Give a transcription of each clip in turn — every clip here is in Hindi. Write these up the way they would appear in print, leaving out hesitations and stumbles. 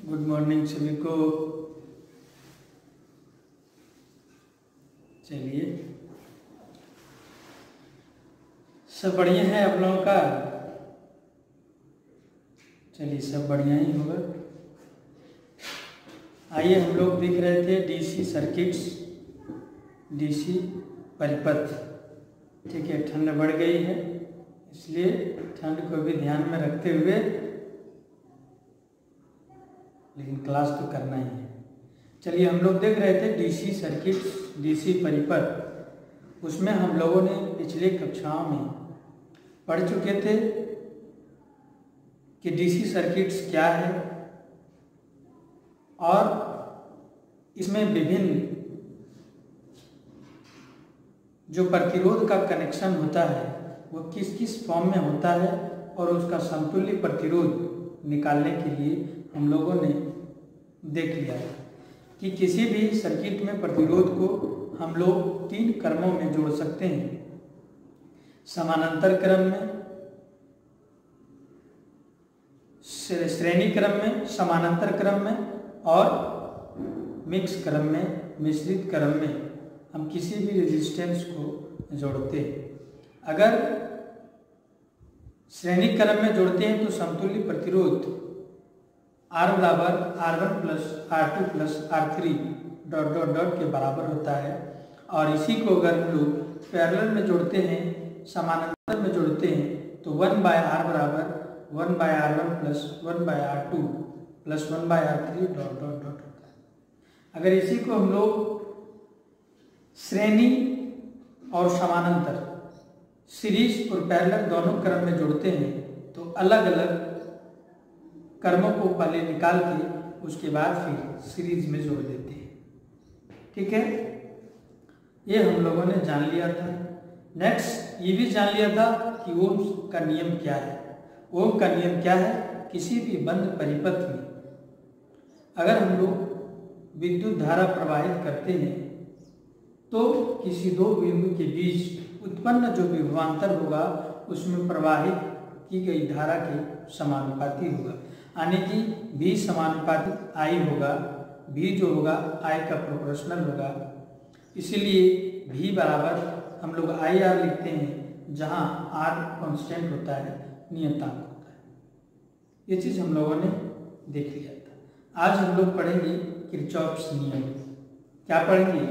गुड मॉर्निंग सभी को। चलिए, सब बढ़िया है आप लोगों का? चलिए, सब बढ़िया ही होगा। आइए, हम लोग देख रहे थे डीसी सर्किट्स, डीसी परिपथ। ठीक है, ठंड बढ़ गई है, इसलिए ठंड को भी ध्यान में रखते हुए लेकिन क्लास तो करना ही है। चलिए, हम लोग देख रहे थे डीसी सर्किट्स, डीसी परिपथ। उसमें हम लोगों ने पिछले कक्षाओं में पढ़ चुके थे कि डीसी सर्किट्स क्या है और इसमें विभिन्न जो प्रतिरोध का कनेक्शन होता है वो किस किस फॉर्म में होता है, और उसका समतुल्य प्रतिरोध निकालने के लिए हम लोगों ने देख लिया है कि किसी भी सर्किट में प्रतिरोध को हम लोग 3 क्रमों में जोड़ सकते हैं। समानांतर क्रम में, श्रेणी क्रम में, समानांतर क्रम में और मिक्स क्रम में, मिश्रित क्रम में हम किसी भी रेजिस्टेंस को जोड़ते हैं। अगर श्रेणी क्रम में जोड़ते हैं तो समतुल्य प्रतिरोध R बराबर R1 plus R2 plus R3 dot dot dot के बराबर होता है। और इसी को अगर हम लोग पैरेलल में जोड़ते हैं, समानांतर में जोड़ते हैं, तो 1/R बराबर 1/R1 plus 1/R2 plus 1/R3 dot dot dot होता है। अगर इसी को हम लोग श्रेणी और समानांतर, सीरीज और पैरेलल दोनों क्रम में जोड़ते हैं तो अलग अलग क्रमों को पहले निकाल के उसके बाद फिर सीरीज में जोड़ देते हैं। ठीक है, ये हम लोगों ने जान लिया था। नेक्स्ट ये भी जान लिया था कि ओम का नियम क्या है। ओम का नियम क्या है? किसी भी बंद परिपथ में अगर हम लोग विद्युत धारा प्रवाहित करते हैं तो किसी दो बिंदु के बीच उत्पन्न जो विभवांतर होगा उसमें प्रवाहित की गई धारा के समानुपाती होगा, यानी कि V समानुपाती I होगा। V जो होगा I का प्रोपोर्शनल होगा, इसीलिए V बराबर हम लोग IR लिखते हैं, जहां R कांस्टेंट होता है, नियतांक होता है। ये चीज हम लोगों ने देख लिया था। आज हम लोग पढ़ेंगे किरचॉफ्स नियम। क्या पढ़ेंगे?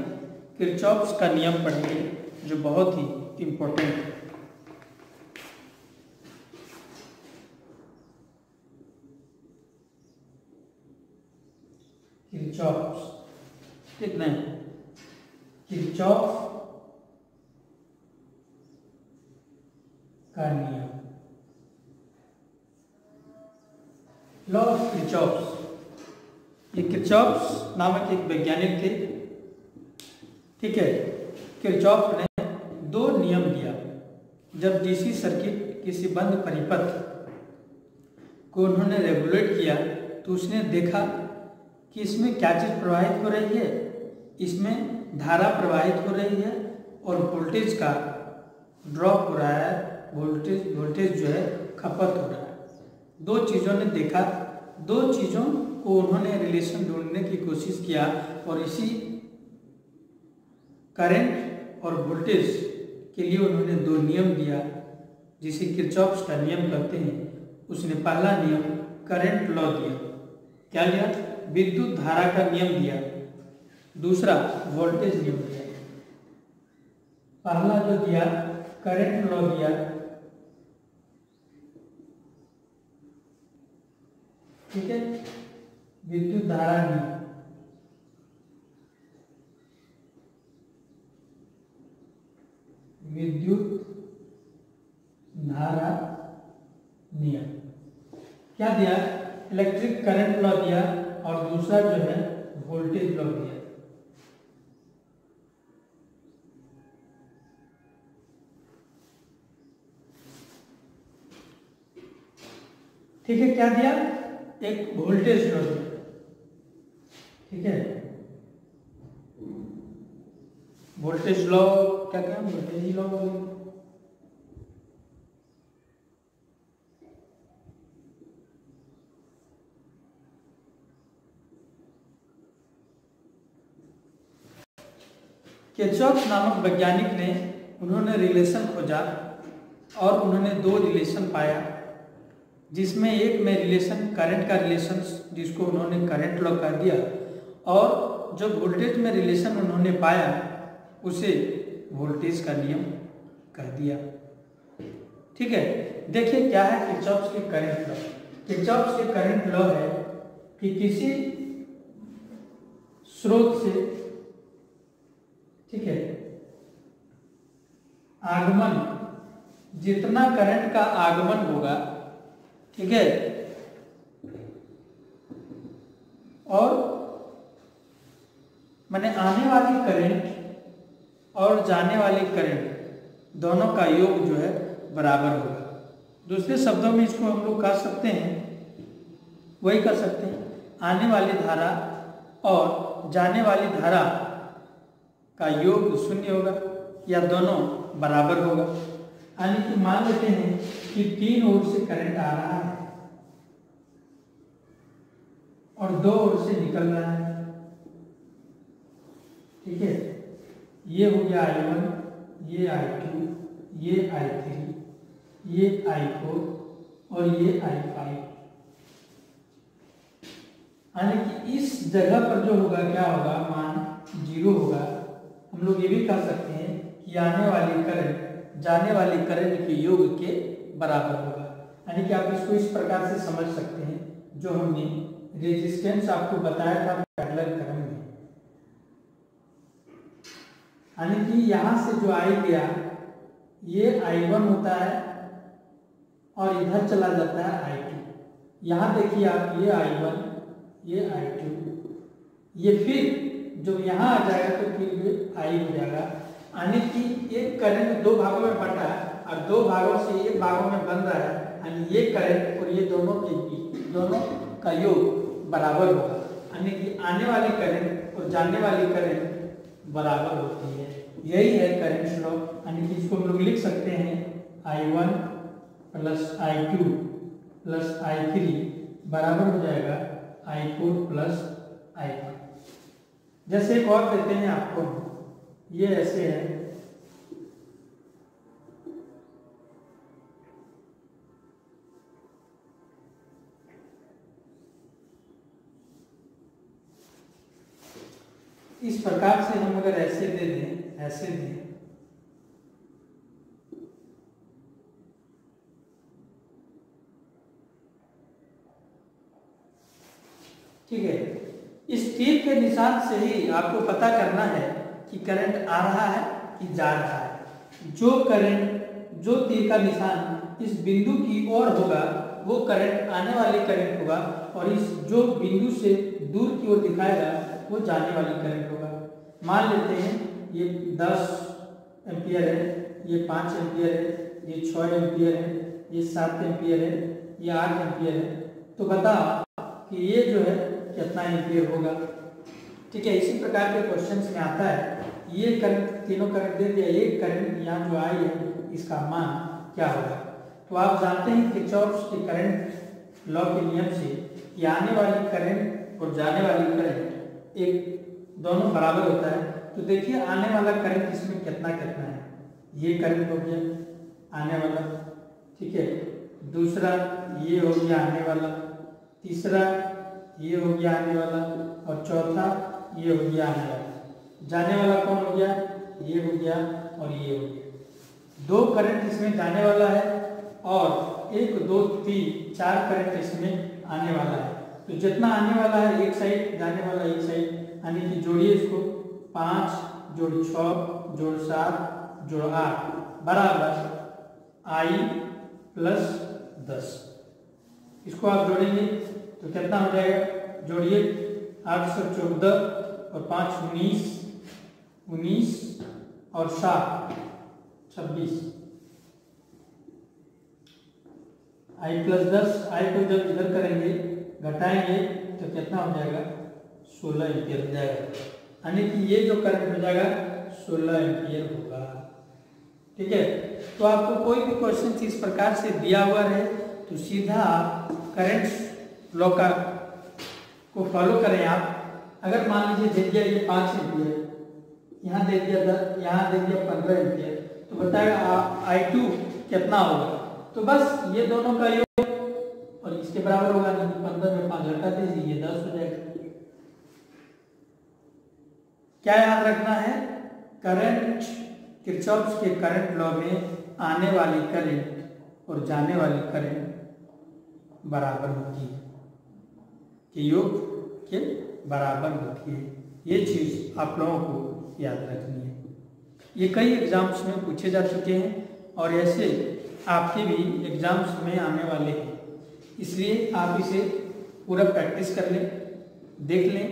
किरचॉफ्स का नियम पढ़ेंगे, जो बहुत ही इम्पोर्टेंट है। किरचॉफ्स, ठीक है, किरचॉफ का नियम, लॉ ऑफ किरचॉफ्स। ये किरचॉफ्स नामक एक वैज्ञानिक थे। ठीक है, किरचॉफ ने 2 नियम दिया। जब डीसी सर्किट किसी बंद परिपथ को उन्होंने रेगुलेट किया तो उसने देखा कि इसमें क्या चीज प्रवाहित हो रही है, इसमें धारा प्रवाहित हो रही है और वोल्टेज का ड्रॉप हो रहा है, वोल्टेज जो है खपत हो रहा है। 2 चीज़ों ने देखा, 2 चीज़ों को उन्होंने रिलेशन ढूंढने की कोशिश किया और इसी करंट और वोल्टेज के लिए उन्होंने 2 नियम दिया, जिसे किरचॉफ्स का नियम कहते हैं। उसने पहला नियम करंट लॉ दिया। क्या लिया? विद्युत धारा का नियम दिया। दूसरा वोल्टेज नियम दिया। पहला जो दिया करंट लॉ दिया, ठीक है, विद्युत धारा नियम। विद्युत धारा नियम क्या दिया? इलेक्ट्रिक करंट लॉ दिया और दूसरा जो है वोल्टेज लॉ दिया। ठीक है, क्या दिया? एक वोल्टेज लॉ दिया। ठीक है, वोल्टेज लॉ क्या क्या? वोल्टेज लॉ किरचॉफ नामक वैज्ञानिक ने उन्होंने रिलेशन खोजा और उन्होंने दो रिलेशन पाया, जिसमें एक में रिलेशन करंट का रिलेशन जिसको उन्होंने करंट लॉ कह दिया, और जो वोल्टेज में रिलेशन उन्होंने पाया उसे वोल्टेज का नियम कह दिया। ठीक है, देखिए क्या है किरचॉफ के करंट लॉ। किरचॉफ के करंट लॉ है कि किसी स्रोत से, ठीक है, आगमन, जितना करंट का आगमन होगा, ठीक है, और माने आने वाली करंट और जाने वाली करंट दोनों का योग जो है बराबर होगा। दूसरे शब्दों में इसको हम लोग कह सकते हैं, वही कर सकते हैं, आने वाली धारा और जाने वाली धारा का योग शून्य होगा या दोनों बराबर होगा। यानी कि मान लेते हैं कि 3 ओर से करंट आ रहा है और 2 ओर से निकल रहा है। ठीक है, ये हो गया I1, ये I2, ये I3, ये I4 और ये I5। यानी कि इस जगह पर जो होगा क्या होगा, मान 0 होगा। हम लोग ये भी कह सकते हैं कि आने वाली करंट जाने वाली करंट के योग के बराबर होगा। यानी कि आप इसको इस प्रकार से समझ सकते हैं, जो हमने रेजिस्टेंस आपको बताया था पैरेलल क्रम में। यानी कि यहां से जो आई गया ये I1 होता है और इधर चला जाता है I2। यहां देखिए आप, ये I1, ये I2, ये फिर जो यहाँ आ जाएगा तो फिर ये I हो जाएगा। यानी कि एक करंट 2 भागों में बटा है और 2 भागों से एक भागों में बन रहा है। यानी ये करंट और ये दोनों के बीच, दोनों का योग बराबर होगा। यानी कि आने वाली करंट और जाने वाली करंट बराबर होती है। यही है करंट लॉ। यानी कि इसको हम लोग लिख सकते हैं I1 plus I2 plus I3 बराबर हो जाएगा I4 प्लस I5। जैसे एक और देते हैं आपको, ये ऐसे है, इस प्रकार से हम अगर ऐसे दे दें, ऐसे दें, ठीक है, इस तीर के निशान से ही आपको पता करना है कि करंट आ रहा है कि जा रहा है। जो करंट, जो तीर का निशान इस बिंदु की ओर होगा वो करंट आने वाली करंट होगा, और इस जो बिंदु से दूर की ओर दिखाएगा वो जाने वाली करंट होगा। मान लेते हैं ये 10 एम्पियर है, ये 5 एम्पियर है, ये 6 एम्पियर है, ये 7 एम्पियर है, ये 8 एम्पियर है। तो बता कि ये जो है कितना एम्पियर होगा। ठीक है, इसी प्रकार के क्वेश्चंस में आता है, ये करंट, तीनों करंट दे दिया, एक करंट यहाँ जो आई है इसका मान क्या होगा। तो आप जानते हैं किरचॉफ के करंट लॉ के नियम से कि आने वाली करंट और जाने वाली करंट एक दोनों बराबर होता है। तो देखिए आने वाला करंट इसमें कितना कितना है, ये करंट हो गया आने वाला, ठीक है, दूसरा ये हो गया आने वाला, तीसरा ये हो गया आने वाला, और चौथा ये हो गया आने वाला। जाने वाला कौन हो गया, ये हो गया और ये हो गया। 2 करंट इसमें जाने वाला है और 1 2 3 4 करंट इसमें आने वाला है। तो जितना आने वाला है एक साइड, जाने वाला एक साइड, यानी कि जोड़िए इसको, 5 जोड़ 6 जोड़ 7 जोड़ 8 बराबर I प्लस 10। इसको आप जोड़ेंगे तो कितना हो जाएगा, जोड़िए 814 और 5 19, 19 और 7 26। I प्लस 10, I को जब इधर करेंगे घटाएंगे तो कितना हो जाएगा, 16 एम्पियर हो जाएगा। यानी कि ये जो करंट हो जाएगा 16 एम्पियर होगा। ठीक है, तो आपको कोई भी क्वेश्चन इस प्रकार से दिया हुआ है तो सीधा आप करंट लॉ का को फॉलो करें। आप अगर मान लीजिए दे दिया ये 5 एम्पियर, यहाँ दे दिया 10, यहाँ दे दिया 15 एम्पियर, तो बताएगा I2 कितना होगा। तो बस ये दोनों का योग और इसके बराबर होगा, नहीं 15 में 5 घटा दीजिए, ये 10 हो जाएगा। क्या याद रखना है, करंट, किरचॉफ के करंट लॉ में आने वाली करंट और जाने वाली करंट बराबर होती है, कि योग के बराबर होती है। ये चीज आप लोगों को याद रखनी है। ये कई एग्जाम्स में पूछे जा चुके हैं और ऐसे आपके भी एग्जाम्स में आने वाले हैं, इसलिए आप इसे पूरा प्रैक्टिस कर लें, देख लें,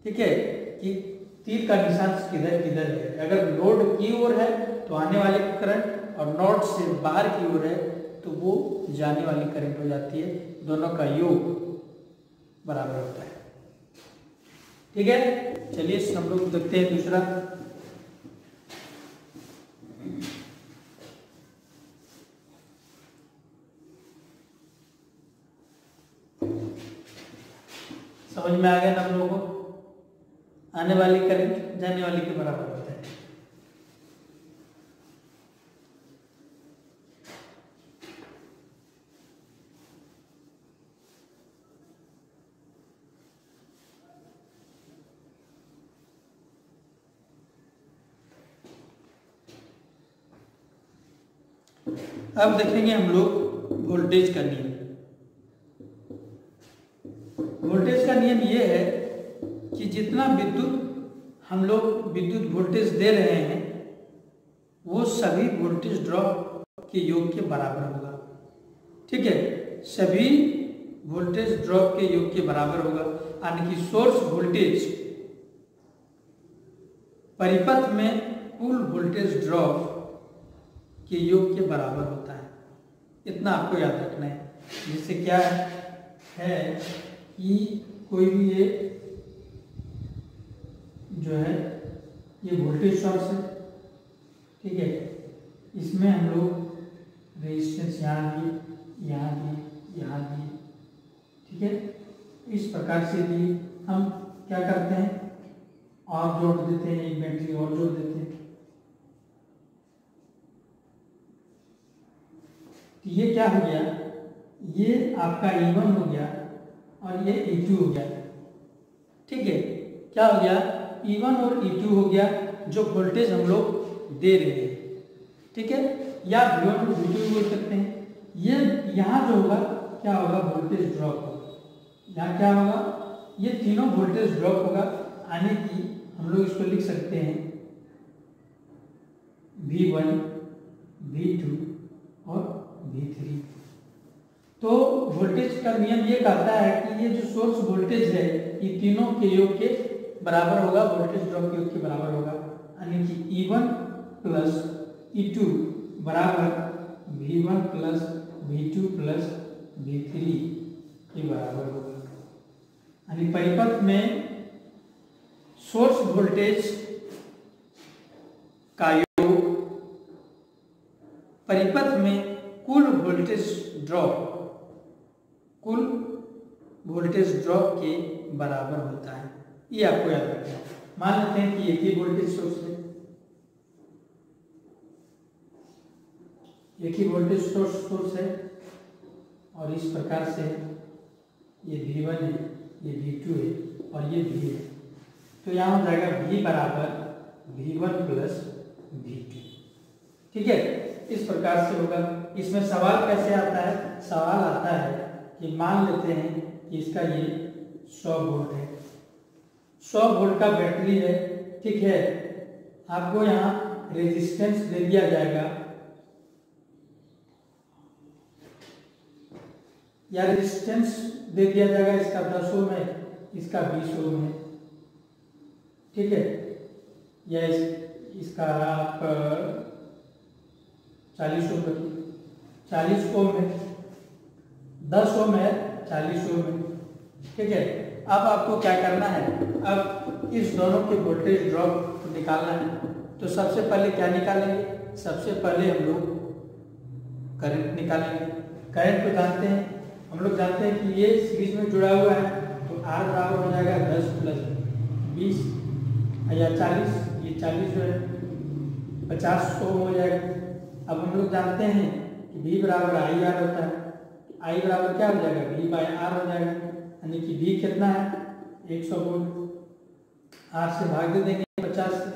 ठीक है, कि तीर का निशान किधर किधर है। अगर नोड की ओर है तो आने वाली करंट, और नोड से बाहर की ओर है तो वो जाने वाली करंट हो जाती है। दोनों का योग बराबर होता है। ठीक है, चलिए हम लोग देखते हैं दूसरा। समझ में आ गया ना हम लोगों को, आने वाली करंट जाने वाली के बराबर होता है। अब देखेंगे हम लोग वोल्टेज का नियम। वोल्टेज का नियम यह है कि जितना विद्युत हम लोग विद्युत वोल्टेज दे रहे हैं वो सभी वोल्टेज ड्रॉप के योग के बराबर होगा। ठीक है, सभी वोल्टेज ड्रॉप के योग के बराबर होगा, यानी कि सोर्स वोल्टेज परिपथ में कुल वोल्टेज ड्रॉप के योग के बराबर होता है। इतना आपको याद रखना है। जिससे क्या है कि कोई भी ये जो है ये वोल्टेज सोर्स है, ठीक है, इसमें हम लोग रेजिस्टेंस यहाँ दी, यहाँ दी, यहाँ दी, ठीक है, इस प्रकार से भी हम क्या करते हैं और जोड़ देते हैं, एक बैटरी और जोड़ देते हैं। तो ये क्या हो गया, ये आपका E1 हो गया और ये E2 हो गया। ठीक है, क्या हो गया, E1 और E2 हो गया जो वोल्टेज हम लोग दे रहे हैं। ठीक है, या V1 और V2 बोल सकते हैं। ये यहाँ जो होगा क्या होगा, वोल्टेज ड्रॉप होगा। यहाँ क्या होगा, ये तीनों वोल्टेज ड्रॉप होगा, आने की हम लोग इसको लिख सकते हैं V1, V2 और V3। तो वोल्टेज का नियम ये कहता है कि ये जो सोर्स वोल्टेज है ये तीनों के योग के बराबर होगा, वोल्टेज ड्रॉप के योग के बराबर होगा, यानी कि E1 प्लस E2 बराबर V1 plus V2 plus V3 के बराबर होगा। यानी परिपथ में सोर्स वोल्टेज का योग परिपथ में कुल वोल्टेज ड्रॉप के बराबर होता है। ये आपको याद रखना है। मान लेते हैं कि एक ही वोल्टेज सोर्स है, एक ही वोल्टेज सोर्स है और इस प्रकार से ये V1 है, ये V2 है और ये V है। तो यहाँ हो जाएगा V बराबर V1 प्लस V2। ठीक है, इस प्रकार से होगा। इसमें सवाल कैसे आता है, सवाल आता है कि मान लेते हैं कि इसका ये 100 वोल्ट है, 100 वोल्ट का बैटरी है। ठीक है, आपको यहाँ रेजिस्टेंस दे दिया जाएगा या रेजिस्टेंस दे दिया जाएगा, इसका 10 ओम है, इसका 20 ओम है। ठीक है, या इसका आप 40 ओम रखिए, 40 ओम है, 10 ओम है, 40 ओम है। ठीक है, अब आपको क्या करना है, अब इस दोनों के वोल्टेज ड्रॉप निकालना है। तो सबसे पहले क्या निकालेंगे, सबसे पहले हम लोग करंट निकालेंगे। करंट को जानते हैं, हम लोग जानते हैं कि ये सीरीज में जुड़ा हुआ है, तो R बराबर हो जाएगा 10 प्लस 20 या 40, ये 40 जो है 50 ओम हो जाएगा। अब हम लोग जानते हैं कि V बराबर आई आर होता है। I बराबर क्या हो जाएगा, V बाय आर हो जाएगा, यानी कि V कितना है 100 वोल्ट। आर से भाग दे देंगे 50 से,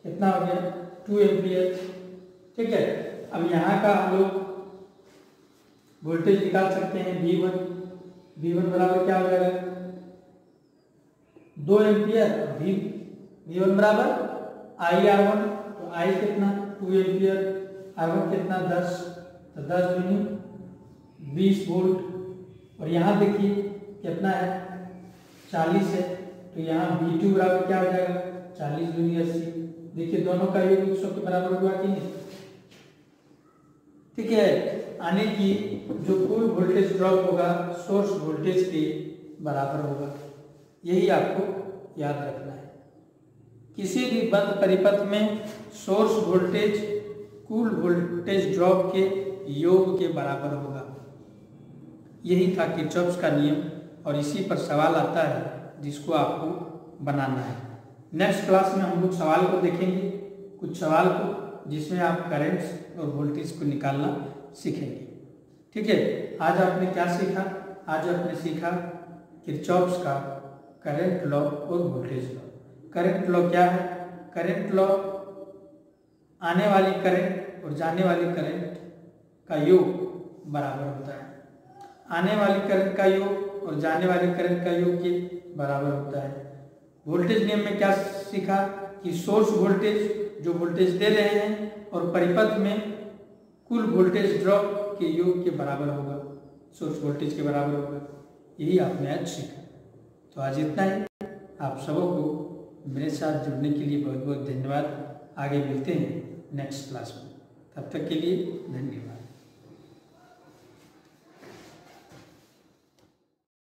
कितना हो गया 2 एम्पियर। ठीक है, अब यहाँ का हम लोग वोल्टेज निकाल सकते हैं V1 बराबर क्या हो जाएगा 2 एम्पियर। V1 बराबर IR1, तो I कितना 2 एम्पियर, R1 कितना 10, तो 10 दूनी 20 वोल्ट। और यहाँ देखिए कितना है 40 है, तो यहाँ V2 बराबर क्या हो जाएगा 40 दूनी 80। देखिए दोनों का योग 100 के बराबर हुआ कि नहीं। ठीक है, यानी कि जो कुल वोल्टेज ड्रॉप होगा सोर्स वोल्टेज के बराबर होगा। यही आपको याद रखना है। किसी भी बंद परिपथ में सोर्स वोल्टेज कुल वोल्टेज ड्रॉप के योग के बराबर होगा। यही था किरचॉफ्स का नियम, और इसी पर सवाल आता है जिसको आपको बनाना है। नेक्स्ट क्लास में हम लोग सवाल को देखेंगे, कुछ सवाल को जिसमें आप करंट्स और वोल्टेज को निकालना सीखेंगे। ठीक है, आज आपने क्या सीखा, आज आपने सीखा किरचॉफ्स का करंट लॉ और वोल्टेज लॉ। करंट लॉ क्या है, करंट लॉ आने वाली करंट और जाने वाली करंट का योग बराबर होता है। आने वाली करंट का योग और जाने वाली करंट का योग के बराबर होता है। वोल्टेज नियम में क्या सीखा कि सोर्स वोल्टेज जो वोल्टेज दे रहे हैं और परिपथ में कुल वोल्टेज ड्रॉप के योग के बराबर होगा, सोर्स वोल्टेज के बराबर होगा। यही आपने आज सीखा। तो आज इतना ही। आप सबों को मेरे साथ जुड़ने के लिए बहुत बहुत धन्यवाद। आगे मिलते हैं नेक्स्ट क्लास में, तब तक के लिए धन्यवाद।